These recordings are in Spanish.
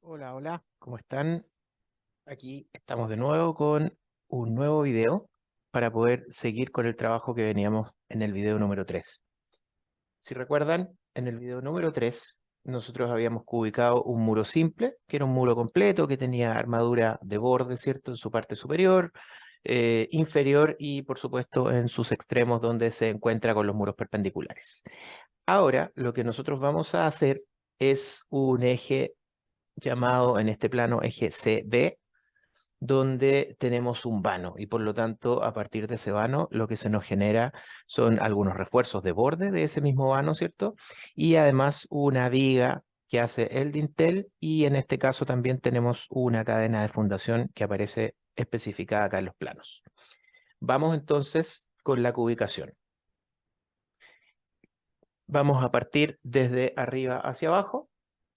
Hola, hola, ¿cómo están? Aquí estamos de nuevo con un nuevo video para poder seguir con el trabajo que veníamos en el video número 3. Si recuerdan, en el video número 3 nosotros habíamos ubicado un muro simple, que era un muro completo que tenía armadura de borde, ¿cierto? En su parte superior, inferior y por supuesto en sus extremos donde se encuentra con los muros perpendiculares. Ahora lo que nosotros vamos a hacer es un eje llamado en este plano eje CB, donde tenemos un vano y por lo tanto a partir de ese vano lo que se nos genera son algunos refuerzos de borde de ese mismo vano, ¿cierto? Y además una viga que hace el dintel y en este caso también tenemos una cadena de fundación que aparece especificada acá en los planos. Vamos entonces con la cubicación. Vamos a partir desde arriba hacia abajo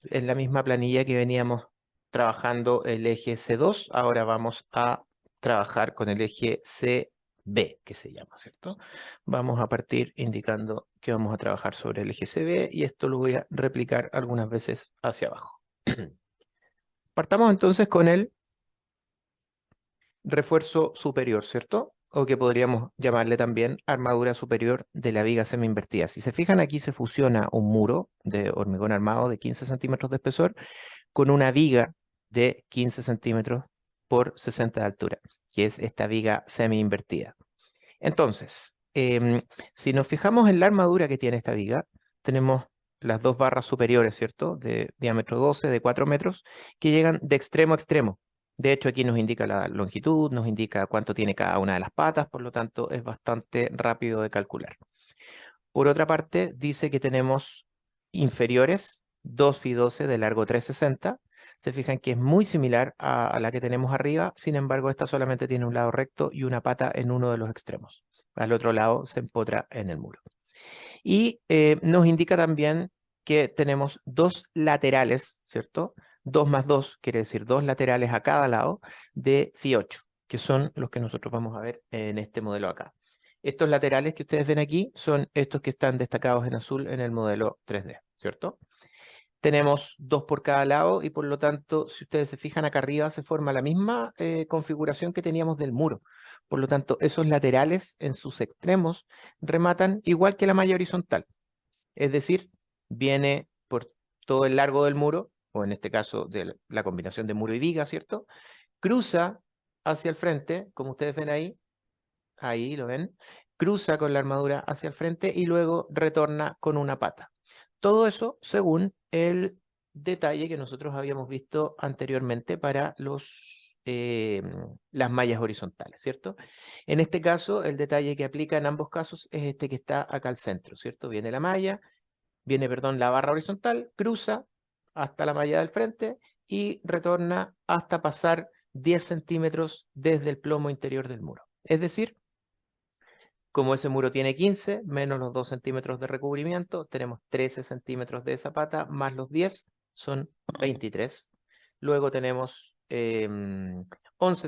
en la misma planilla que veníamos trabajando el eje C2, ahora vamos a trabajar con el eje CB, que se llama, ¿cierto? Vamos a partir indicando que vamos a trabajar sobre el eje CB y esto lo voy a replicar algunas veces hacia abajo. Partamos entonces con el refuerzo superior, ¿cierto? O que podríamos llamarle también armadura superior de la viga semi-invertida. Si se fijan, aquí se fusiona un muro de hormigón armado de 15 centímetros de espesor con una viga de 15 centímetros por 60 de altura, que es esta viga semi-invertida. Entonces, si nos fijamos en la armadura que tiene esta viga, tenemos las dos barras superiores, ¿cierto? De diámetro 12, de 4 metros, que llegan de extremo a extremo. De hecho, aquí nos indica la longitud, nos indica cuánto tiene cada una de las patas, por lo tanto, es bastante rápido de calcular. Por otra parte, dice que tenemos inferiores 2 Fi 12 de largo 360. Se fijan que es muy similar a la que tenemos arriba, sin embargo, esta solamente tiene un lado recto y una pata en uno de los extremos. Al otro lado se empotra en el muro. Y nos indica también que tenemos dos laterales, ¿cierto? 2 más 2 quiere decir dos laterales a cada lado de Fi 8, que son los que nosotros vamos a ver en este modelo acá. Estos laterales que ustedes ven aquí son estos que están destacados en azul en el modelo 3D, ¿cierto? Tenemos dos por cada lado y por lo tanto, si ustedes se fijan acá arriba, se forma la misma configuración que teníamos del muro. Por lo tanto, esos laterales en sus extremos rematan igual que la malla horizontal. Es decir, viene por todo el largo del muro, o en este caso de la combinación de muro y viga, ¿cierto? Cruza hacia el frente, como ustedes ven ahí, ahí lo ven, cruza con la armadura hacia el frente y luego retorna con una pata. Todo eso según el detalle que nosotros habíamos visto anteriormente para las mallas horizontales, ¿cierto? En este caso, el detalle que aplica en ambos casos es este que está acá al centro, ¿cierto? Viene la malla, viene, perdón, la barra horizontal, cruza hasta la malla del frente y retorna hasta pasar 10 centímetros desde el plomo interior del muro. Es decir, como ese muro tiene 15, menos los 2 centímetros de recubrimiento, tenemos 13 centímetros de esa pata, más los 10, son 23. Luego tenemos 11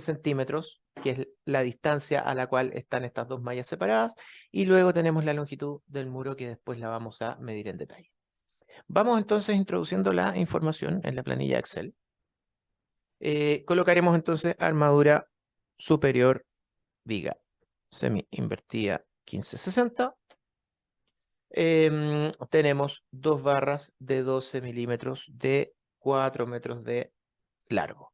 centímetros, que es la distancia a la cual están estas dos mallas separadas, y luego tenemos la longitud del muro que después la vamos a medir en detalle. Vamos entonces introduciendo la información en la planilla Excel. Colocaremos entonces armadura superior viga semi invertida 1560. Tenemos dos barras de 12 milímetros de 4 metros de largo.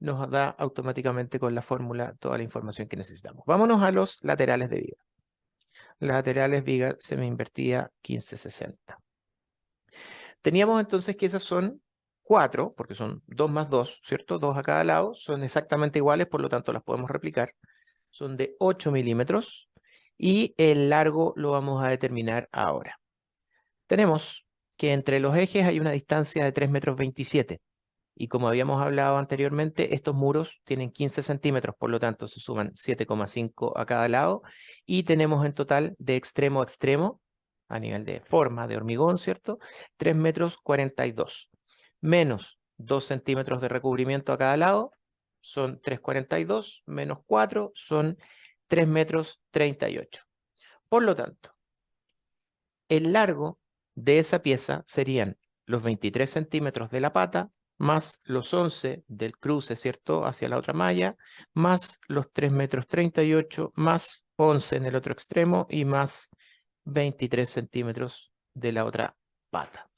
Nos da automáticamente con la fórmula toda la información que necesitamos. Vámonos a los laterales de viga. Laterales viga semi invertida 1560. Teníamos entonces que esas son 4, porque son 2 más 2, ¿cierto? 2 a cada lado, son exactamente iguales, por lo tanto las podemos replicar. Son de 8 milímetros y el largo lo vamos a determinar ahora. Tenemos que entre los ejes hay una distancia de 3 metros 27 y como habíamos hablado anteriormente, estos muros tienen 15 centímetros, por lo tanto se suman 7,5 a cada lado y tenemos en total de extremo a extremo, a nivel de forma de hormigón, ¿cierto? 3 metros 42, menos 2 centímetros de recubrimiento a cada lado, son 3,42, menos 4, son 3 metros 38. Por lo tanto, el largo de esa pieza serían los 23 centímetros de la pata más los 11 del cruce, ¿cierto? Hacia la otra malla, más los 3,38 metros, más 11 en el otro extremo y más 23 centímetros de la otra pata.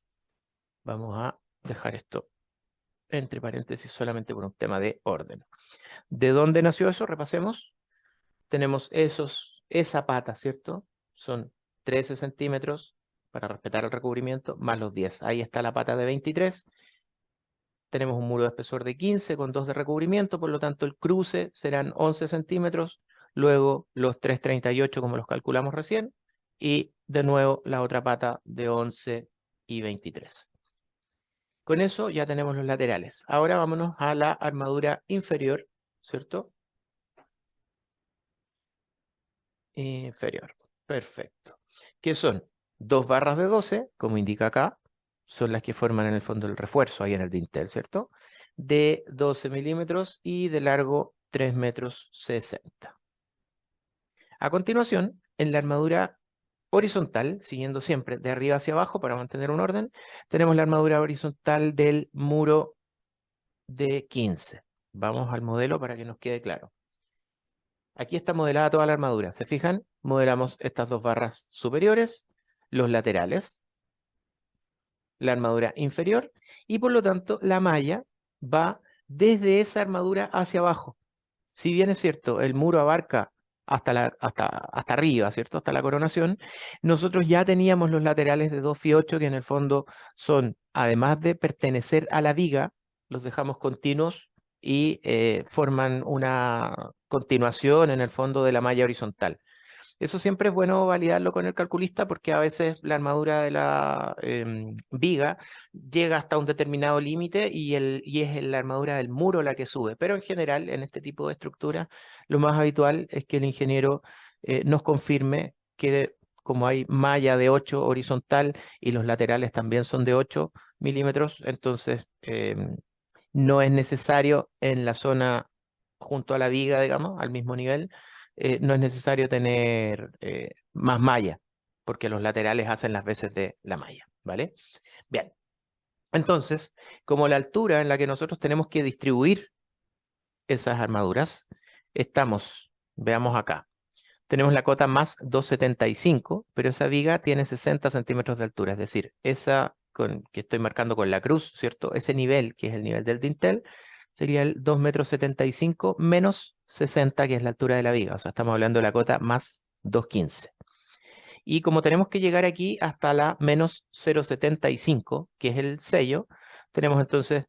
Vamos a dejar esto entre paréntesis solamente por un tema de orden. ¿De dónde nació eso? Repasemos. Tenemos esa pata, ¿cierto? Son 13 centímetros para respetar el recubrimiento, más los 10. Ahí está la pata de 23. Tenemos un muro de espesor de 15 con 2 de recubrimiento, por lo tanto el cruce serán 11 centímetros, luego los 3,38 como los calculamos recién, y de nuevo la otra pata de 11 y 23. Con eso ya tenemos los laterales. Ahora vámonos a la armadura inferior, ¿cierto? Inferior. Perfecto. Que son 2 barras de 12, como indica acá, son las que forman en el fondo el refuerzo ahí en el dintel, ¿cierto? De 12 milímetros y de largo 3,60 metros. A continuación, en la armadura horizontal, siguiendo siempre de arriba hacia abajo para mantener un orden, tenemos la armadura horizontal del muro de 15. Vamos al modelo para que nos quede claro. Aquí está modelada toda la armadura. ¿Se fijan? Modelamos estas 2 barras superiores, los laterales, la armadura inferior y por lo tanto la malla va desde esa armadura hacia abajo. Si bien es cierto, el muro abarca hasta arriba, ¿cierto? Hasta la coronación, nosotros ya teníamos los laterales de 2 y 8 que en el fondo son, además de pertenecer a la viga, los dejamos continuos y forman una continuación en el fondo de la malla horizontal. Eso siempre es bueno validarlo con el calculista porque a veces la armadura de la viga llega hasta un determinado límite y es la armadura del muro la que sube. Pero en general, en este tipo de estructuras, lo más habitual es que el ingeniero nos confirme que como hay malla de 8 horizontal y los laterales también son de 8 milímetros, entonces no es necesario en la zona junto a la viga, digamos, al mismo nivel, no es necesario tener más malla, porque los laterales hacen las veces de la malla, ¿vale? Bien, entonces, como la altura en la que nosotros tenemos que distribuir esas armaduras, veamos acá, tenemos la cota más 2,75, pero esa viga tiene 60 centímetros de altura, es decir, esa que estoy marcando con la cruz, ¿cierto? Ese nivel, que es el nivel del dintel, sería el 2,75 metros menos 60, que es la altura de la viga. O sea, estamos hablando de la cota más 2,15. Y como tenemos que llegar aquí hasta la menos 0,75, que es el sello, tenemos entonces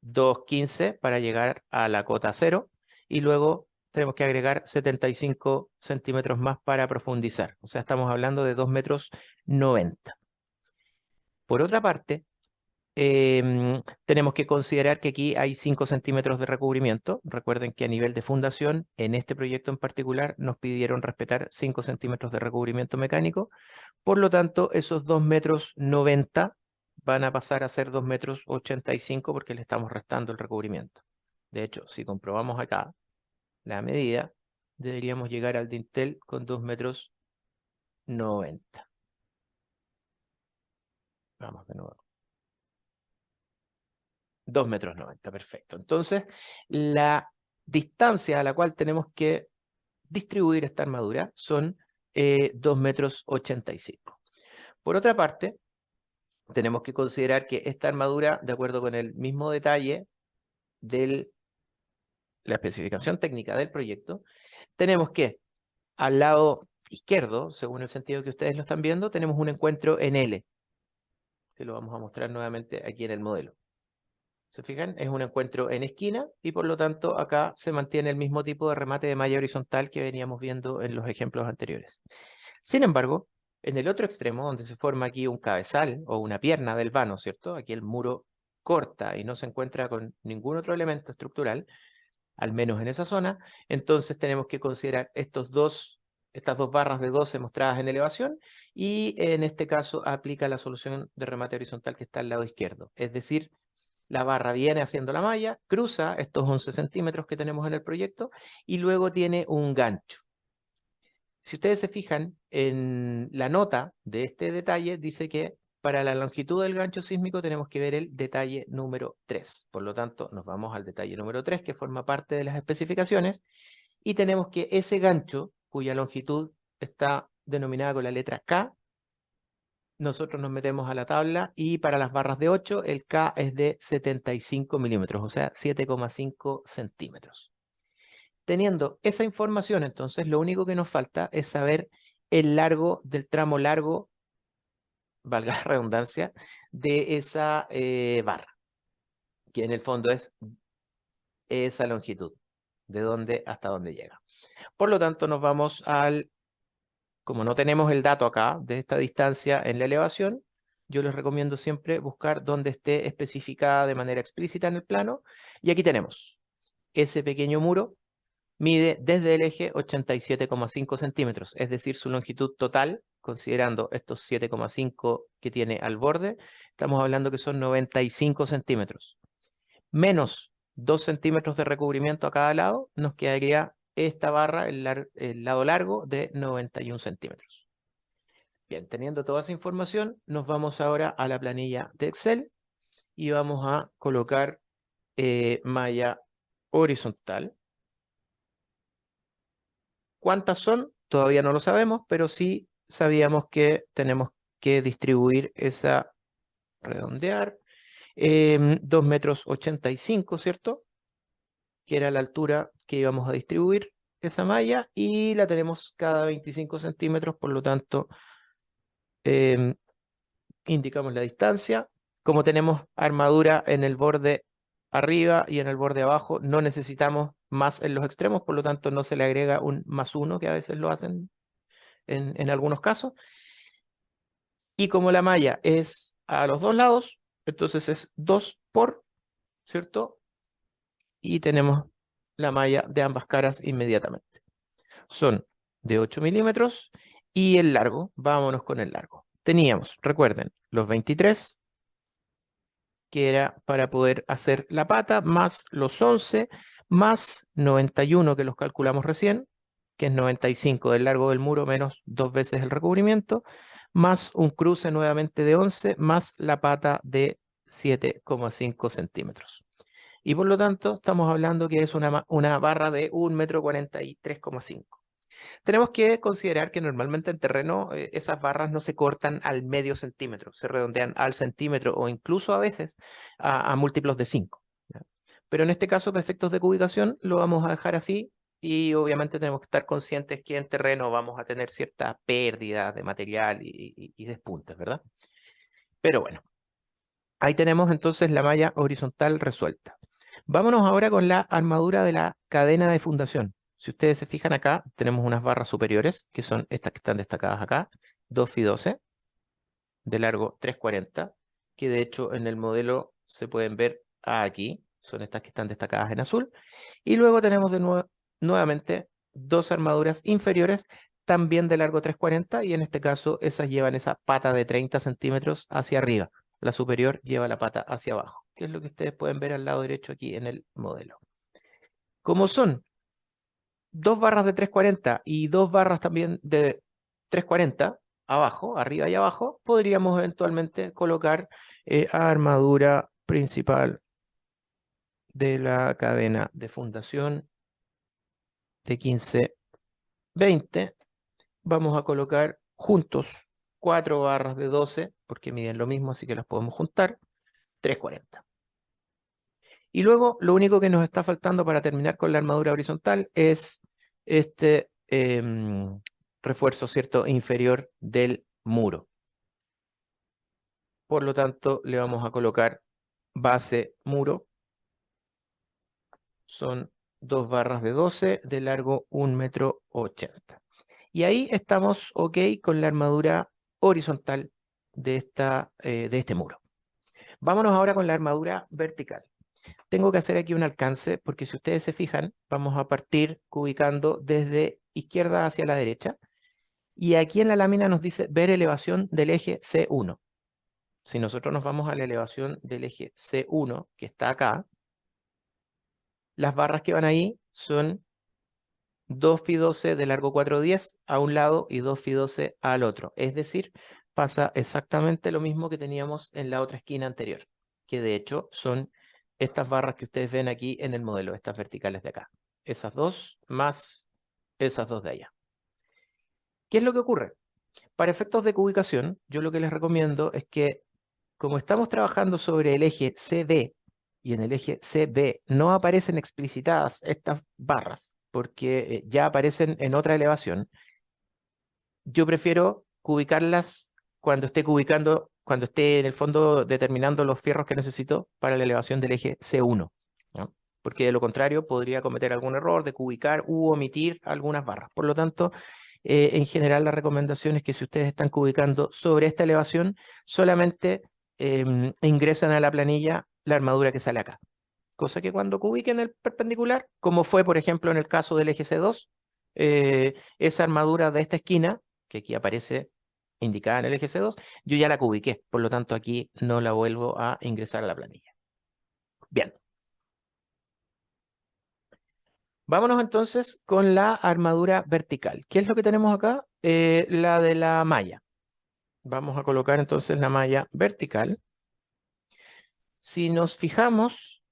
2,15 para llegar a la cota 0 y luego tenemos que agregar 75 centímetros más para profundizar. O sea, estamos hablando de 2,90 metros. Por otra parte, tenemos que considerar que aquí hay 5 centímetros de recubrimiento. Recuerden que a nivel de fundación, en este proyecto en particular, nos pidieron respetar 5 centímetros de recubrimiento mecánico. Por lo tanto, esos 2,90 metros van a pasar a ser 2,85 metros porque le estamos restando el recubrimiento. De hecho, si comprobamos acá la medida, deberíamos llegar al dintel con 2,90 metros. Vamos de nuevo. 2,90 metros, perfecto. Entonces, la distancia a la cual tenemos que distribuir esta armadura son 2,85 metros. Por otra parte, tenemos que considerar que esta armadura, de acuerdo con el mismo detalle de la especificación técnica del proyecto, tenemos que al lado izquierdo, según el sentido que ustedes lo están viendo, tenemos un encuentro en L, que lo vamos a mostrar nuevamente aquí en el modelo. ¿Se fijan? Es un encuentro en esquina y por lo tanto acá se mantiene el mismo tipo de remate de malla horizontal que veníamos viendo en los ejemplos anteriores. Sin embargo, en el otro extremo, donde se forma aquí un cabezal o una pierna del vano, ¿cierto? Aquí el muro corta y no se encuentra con ningún otro elemento estructural, al menos en esa zona, entonces tenemos que considerar estas dos barras de 12 mostradas en elevación y en este caso aplica la solución de remate horizontal que está al lado izquierdo. Es decir, la barra viene haciendo la malla, cruza estos 11 centímetros que tenemos en el proyecto y luego tiene un gancho. Si ustedes se fijan en la nota de este detalle, dice que Para la longitud del gancho sísmico tenemos que ver el detalle número 3. Por lo tanto, nos vamos al detalle número 3, que forma parte de las especificaciones, y tenemos que ese gancho, cuya longitud está denominada con la letra K, nosotros nos metemos a la tabla y para las barras de 8 el K es de 75 milímetros, o sea, 7,5 centímetros. Teniendo esa información, entonces, lo único que nos falta es saber el largo del tramo largo, valga la redundancia, de esa barra, que en el fondo es esa longitud, de dónde hasta dónde llega. Por lo tanto, nos vamos al, como no tenemos el dato acá de esta distancia en la elevación, yo les recomiendo siempre buscar donde esté especificada de manera explícita en el plano. Y aquí tenemos ese pequeño muro, mide desde el eje 87,5 centímetros, es decir, su longitud total, considerando estos 7,5 que tiene al borde, estamos hablando que son 95 centímetros. Menos 2 centímetros de recubrimiento a cada lado, nos quedaría esta barra, el lado largo, de 91 centímetros. Bien, teniendo toda esa información, nos vamos ahora a la planilla de Excel y vamos a colocar malla horizontal. ¿Cuántas son? Todavía no lo sabemos, pero sí sabíamos que tenemos que distribuir esa, redondear, 2,85 metros, ¿cierto? Que era la altura que íbamos a distribuir esa malla, y la tenemos cada 25 centímetros, por lo tanto, indicamos la distancia. Como tenemos armadura en el borde arriba y en el borde abajo, no necesitamos más en los extremos, por lo tanto no se le agrega un +1, que a veces lo hacen en algunos casos. Y como la malla es a los dos lados, entonces es 2 por, ¿cierto? Y tenemos la malla de ambas caras inmediatamente. Son de 8 milímetros y el largo, vámonos con el largo. Teníamos, recuerden, los 23, que era para poder hacer la pata, más los 11, más 91 que los calculamos recién, que es 95 del largo del muro menos 2 veces el recubrimiento, más un cruce nuevamente de 11, más la pata de 7,5 centímetros. Y por lo tanto, estamos hablando que es una barra de 1,43,5 m. Tenemos que considerar que normalmente en terreno esas barras no se cortan al medio centímetro, se redondean al centímetro o incluso a veces a múltiplos de 5. ¿Ya? Pero en este caso, para efectos de cubicación, lo vamos a dejar así, y obviamente tenemos que estar conscientes que en terreno vamos a tener cierta pérdida de material y despuntes, ¿verdad? Pero bueno, ahí tenemos entonces la malla horizontal resuelta. Vámonos ahora con la armadura de la cadena de fundación. Si ustedes se fijan acá, tenemos unas barras superiores, que son estas que están destacadas acá, 2 Fi 12, de largo 3,40, que de hecho en el modelo se pueden ver aquí, son estas que están destacadas en azul. Y luego tenemos nuevamente dos armaduras inferiores, también de largo 3,40, y en este caso esas llevan esa pata de 30 centímetros hacia arriba. La superior lleva la pata hacia abajo, que es lo que ustedes pueden ver al lado derecho aquí en el modelo. Como son dos barras de 3,40 y dos barras también de 3,40 abajo, arriba y abajo, podríamos eventualmente colocar armadura principal de la cadena de fundación de 15-20. Vamos a colocar juntos 4 barras de 12, porque miden lo mismo, así que las podemos juntar, 3,40. Y luego lo único que nos está faltando para terminar con la armadura horizontal es este refuerzo, ¿cierto?, inferior del muro. Por lo tanto, le vamos a colocar base muro. Son 2 barras de 12 de largo 1,80 m. Y ahí estamos ok con la armadura horizontal de este muro. Vámonos ahora con la armadura vertical. Tengo que hacer aquí un alcance, porque si ustedes se fijan, vamos a partir ubicando desde izquierda hacia la derecha. Y aquí en la lámina nos dice ver elevación del eje C1. Si nosotros nos vamos a la elevación del eje C1, que está acá, las barras que van ahí son 2 Fi 12 de largo 4,10 a un lado y 2 Fi 12 al otro. Es decir, pasa exactamente lo mismo que teníamos en la otra esquina anterior, que de hecho son estas barras que ustedes ven aquí en el modelo, estas verticales de acá. Esas dos más esas dos de allá. ¿Qué es lo que ocurre? Para efectos de cubicación, yo lo que les recomiendo es que, como estamos trabajando sobre el eje CB, y en el eje CB no aparecen explicitadas estas barras, porque ya aparecen en otra elevación, yo prefiero cubicarlas cuando esté en el fondo determinando los fierros que necesito para la elevación del eje C1, ¿no? Porque de lo contrario podría cometer algún error de cubicar u omitir algunas barras. Por lo tanto, en general la recomendación es que si ustedes están cubicando sobre esta elevación, solamente ingresan a la planilla la armadura que sale acá. Cosa que cuando cubiquen el perpendicular, como fue por ejemplo en el caso del eje C2, esa armadura de esta esquina, que aquí aparece indicada en el eje C2, yo ya la cubiqué, por lo tanto aquí no la vuelvo a ingresar a la planilla. Bien. Vámonos entonces con la armadura vertical. ¿Qué es lo que tenemos acá? La de la malla. Vamos a colocar entonces la malla vertical. Si nos fijamos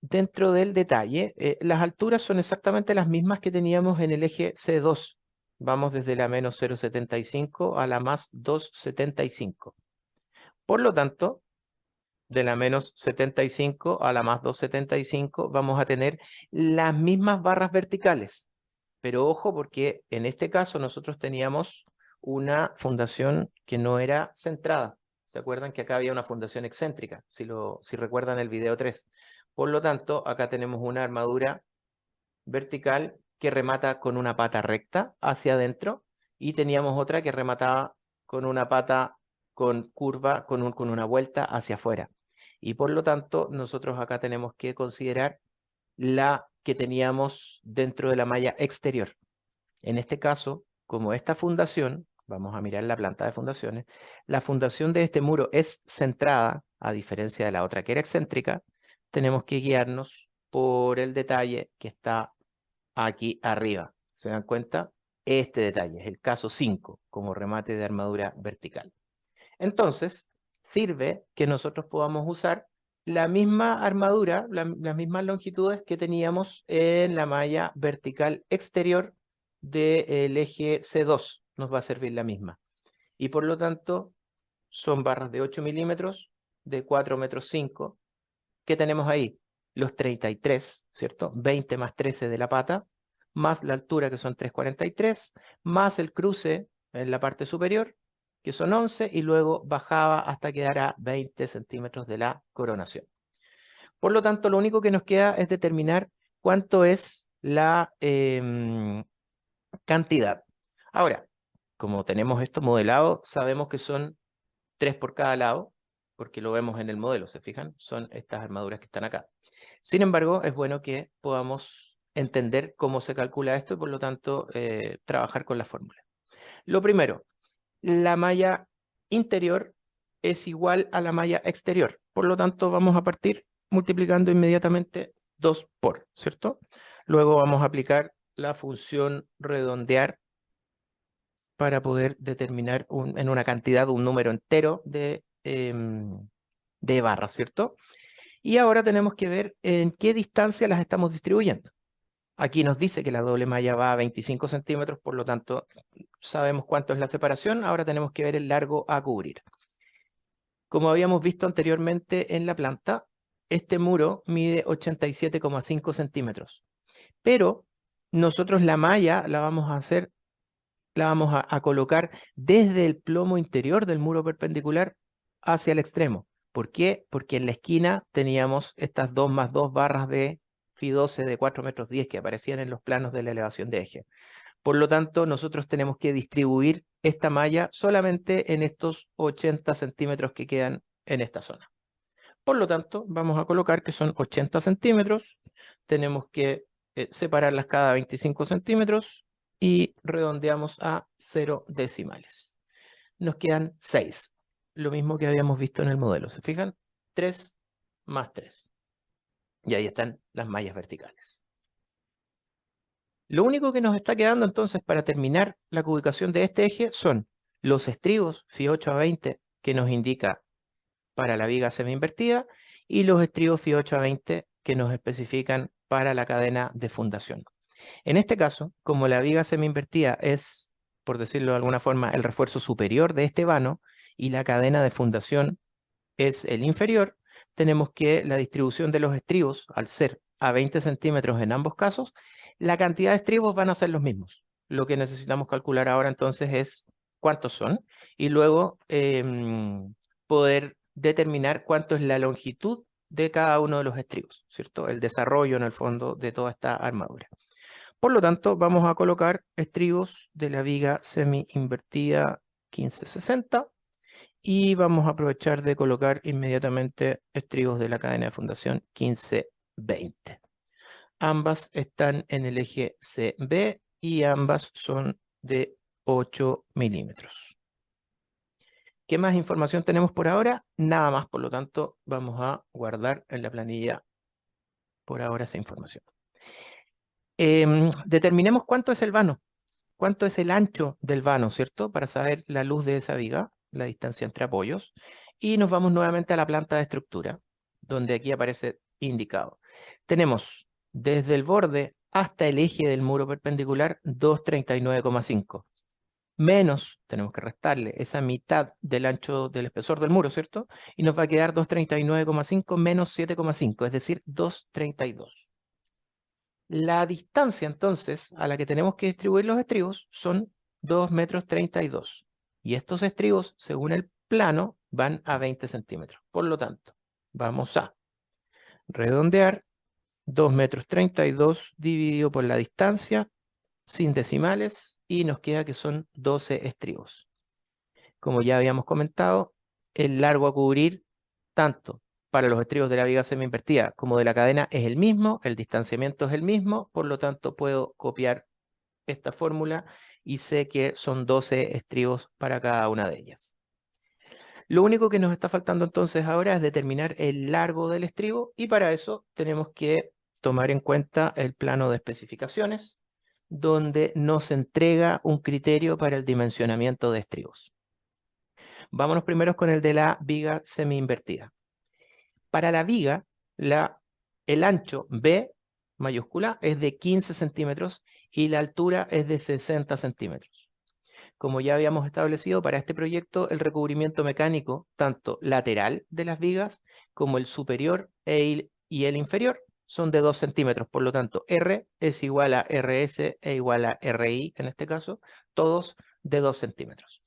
dentro del detalle, las alturas son exactamente las mismas que teníamos en el eje C2. Vamos desde la menos 0,75 a la más 2,75. Por lo tanto, de la menos 75 a la más 2,75 vamos a tener las mismas barras verticales. Pero ojo, porque en este caso nosotros teníamos una fundación que no era centrada. ¿Se acuerdan que acá había una fundación excéntrica? Si recuerdan el video 3. Por lo tanto, acá tenemos una armadura vertical que remata con una pata recta hacia adentro y teníamos otra que remataba con una pata con curva, con una vuelta hacia afuera. Y por lo tanto, nosotros acá tenemos que considerar la que teníamos dentro de la malla exterior. En este caso, como esta fundación, vamos a mirar la planta de fundaciones, la fundación de este muro es centrada, a diferencia de la otra que era excéntrica, tenemos que guiarnos por el detalle que está aquí arriba. ¿Se dan cuenta? Este detalle es el caso 5 como remate de armadura vertical. Entonces, sirve que nosotros podamos usar la misma armadura, las mismas longitudes que teníamos en la malla vertical exterior del eje C2. Nos va a servir la misma. Y por lo tanto, son barras de 8 milímetros, de 4 metros 5. ¿Qué tenemos ahí? Los 33, ¿cierto? 20 más 13 de la pata, más la altura que son 3,43, más el cruce en la parte superior, que son 11, y luego bajaba hasta quedar a 20 centímetros de la coronación. Por lo tanto, lo único que nos queda es determinar cuánto es la cantidad. Ahora, como tenemos esto modelado, sabemos que son 3 por cada lado, porque lo vemos en el modelo, ¿se fijan? Son estas armaduras que están acá. Sin embargo, es bueno que podamos entender cómo se calcula esto y por lo tanto trabajar con la fórmula. Lo primero, la malla interior es igual a la malla exterior. Por lo tanto, vamos a partir multiplicando inmediatamente 2 por, ¿cierto? Luego vamos a aplicar la función redondear para poder determinar en una cantidad un número entero de barras, ¿cierto? Y ahora tenemos que ver en qué distancia las estamos distribuyendo. Aquí nos dice que la doble malla va a 25 centímetros, por lo tanto sabemos cuánto es la separación. Ahora tenemos que ver el largo a cubrir. Como habíamos visto anteriormente en la planta, este muro mide 87,5 centímetros. Pero nosotros la malla la vamos a colocar desde el plomo interior del muro perpendicular hacia el extremo. ¿Por qué? Porque en la esquina teníamos estas 2 más 2 barras de Fi12 de 4,10 metros que aparecían en los planos de la elevación de eje. Por lo tanto, nosotros tenemos que distribuir esta malla solamente en estos 80 centímetros que quedan en esta zona. Por lo tanto, vamos a colocar que son 80 centímetros. Tenemos que separarlas cada 25 centímetros y redondeamos a 0 decimales. Nos quedan 6. Lo mismo que habíamos visto en el modelo. ¿Se fijan? 3 más 3. Y ahí están las mallas verticales. Lo único que nos está quedando entonces para terminar la cubicación de este eje son los estribos Fi 8 a 20 que nos indica para la viga semi-invertida y los estribos Fi 8 a 20 que nos especifican para la cadena de fundación. En este caso, como la viga semi-invertida es, por decirlo de alguna forma, el refuerzo superior de este vano y la cadena de fundación es el inferior, tenemos que la distribución de los estribos, al ser a 20 centímetros en ambos casos, la cantidad de estribos van a ser los mismos. Lo que necesitamos calcular ahora entonces es cuántos son y luego poder determinar cuánto es la longitud de cada uno de los estribos, ¿cierto? El desarrollo en el fondo de toda esta armadura. Por lo tanto, vamos a colocar estribos de la viga semi-invertida 1560 y vamos a aprovechar de colocar inmediatamente estribos de la cadena de fundación 1520. Ambas están en el eje CB y ambas son de 8 milímetros. ¿Qué más información tenemos por ahora? Nada más, por lo tanto, vamos a guardar en la planilla por ahora esa información. Determinemos cuánto es el vano, cuánto es el ancho del vano, ¿cierto? Para saber la luz de esa viga, la distancia entre apoyos. Y nos vamos nuevamente a la planta de estructura, donde aquí aparece indicado. Tenemos desde el borde hasta el eje del muro perpendicular 239,5. Menos, tenemos que restarle esa mitad del ancho del espesor del muro, ¿cierto? Y nos va a quedar 239,5 menos 7,5, es decir, 232. La distancia entonces a la que tenemos que distribuir los estribos son 2 metros 32. Y estos estribos, según el plano, van a 20 centímetros. Por lo tanto, vamos a redondear 2 metros 32 dividido por la distancia, sin decimales, y nos queda que son 12 estribos. Como ya habíamos comentado, el largo a cubrir, tanto para los estribos de la viga semi-invertida como de la cadena, es el mismo, el distanciamiento es el mismo, por lo tanto puedo copiar esta fórmula y sé que son 12 estribos para cada una de ellas. Lo único que nos está faltando entonces ahora es determinar el largo del estribo y para eso tenemos que tomar en cuenta el plano de especificaciones, donde nos entrega un criterio para el dimensionamiento de estribos. Vámonos primero con el de la viga semi-invertida. Para la viga, el ancho B mayúscula es de 15 centímetros y la altura es de 60 centímetros. Como ya habíamos establecido, para este proyecto el recubrimiento mecánico, tanto lateral de las vigas como el superior y el inferior, son de 2 centímetros. Por lo tanto, R es igual a RS e igual a RI, en este caso, todos de 2 centímetros.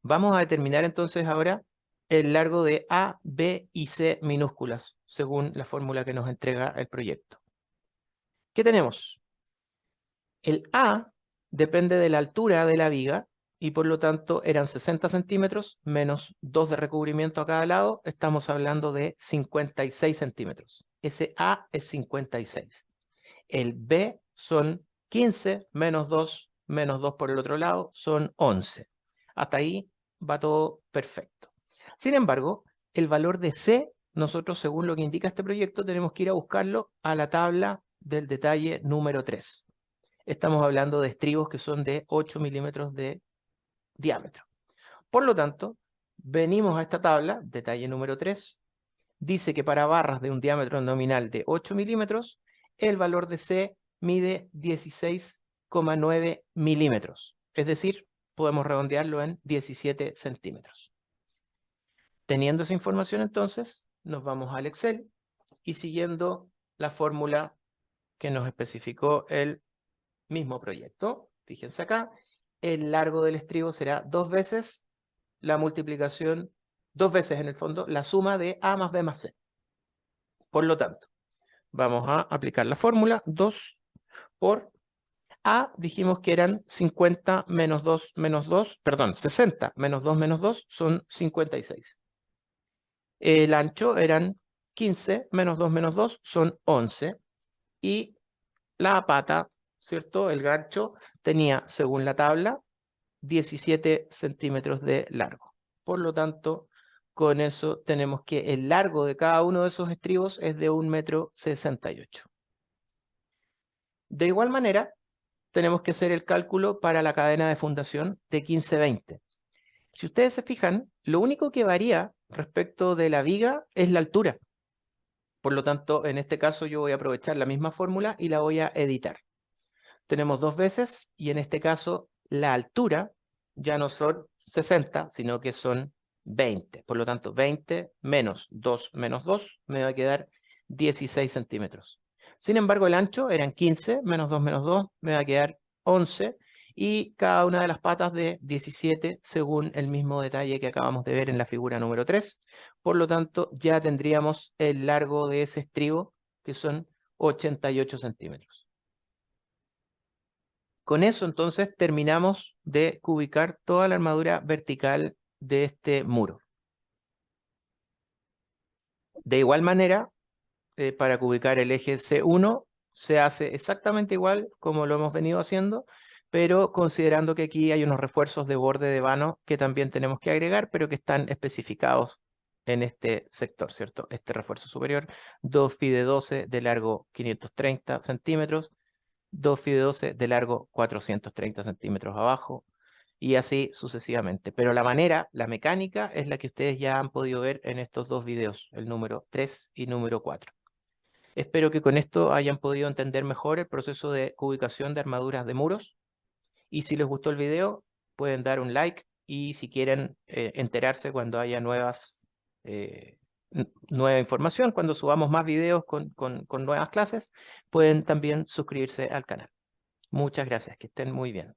Vamos a determinar entonces ahora el largo de A, B y C minúsculas, según la fórmula que nos entrega el proyecto. ¿Qué tenemos? El A depende de la altura de la viga y por lo tanto eran 60 centímetros menos 2 de recubrimiento a cada lado, estamos hablando de 56 centímetros. Ese A es 56. El B son 15 menos 2 por el otro lado son 11. Hasta ahí va todo perfecto. Sin embargo, el valor de C, nosotros según lo que indica este proyecto, tenemos que ir a buscarlo a la tabla del detalle número 3. Estamos hablando de estribos que son de 8 milímetros de diámetro. Por lo tanto, venimos a esta tabla, detalle número 3, dice que para barras de un diámetro nominal de 8 milímetros, el valor de C mide 16,9 milímetros. Es decir, podemos redondearlo en 17 centímetros. Teniendo esa información entonces, nos vamos al Excel y siguiendo la fórmula que nos especificó el mismo proyecto, fíjense acá, el largo del estribo será 2 veces la multiplicación, 2 veces en el fondo, la suma de A más B más C. Por lo tanto, vamos a aplicar la fórmula 2 por A, dijimos que eran 50 menos 2 menos 2, perdón, 60 menos 2 son 56. El ancho eran 15 menos 2 son 11. Y la pata, ¿cierto? El gancho tenía, según la tabla, 17 centímetros de largo. Por lo tanto, con eso tenemos que el largo de cada uno de esos estribos es de 1,68 m. De igual manera, tenemos que hacer el cálculo para la cadena de fundación de 15-20. Si ustedes se fijan, lo único que varía respecto de la viga es la altura. Por lo tanto, en este caso yo voy a aprovechar la misma fórmula y la voy a editar. Tenemos dos veces y en este caso la altura ya no son 60, sino que son 20. Por lo tanto, 20 menos 2 me va a quedar 16 centímetros. Sin embargo, el ancho eran 15 menos 2 me va a quedar 11 y cada una de las patas de 17 según el mismo detalle que acabamos de ver en la figura número 3. Por lo tanto, ya tendríamos el largo de ese estribo que son 88 centímetros. Con eso entonces terminamos de cubicar toda la armadura vertical de este muro. De igual manera, para cubicar el eje C1 se hace exactamente igual como lo hemos venido haciendo, pero considerando que aquí hay unos refuerzos de borde de vano que también tenemos que agregar, pero que están especificados en este sector, ¿cierto? Este refuerzo superior, 2 phi de 12 de largo 530 centímetros, 2 phi de 12 de largo 430 centímetros abajo, y así sucesivamente. Pero la manera, la mecánica, es la que ustedes ya han podido ver en estos dos videos, el número 3 y número 4. Espero que con esto hayan podido entender mejor el proceso de ubicación de armaduras de muros. Y si les gustó el video, pueden dar un like. Y si quieren enterarse cuando haya nueva información, cuando subamos más videos con nuevas clases, pueden también suscribirse al canal. Muchas gracias, que estén muy bien.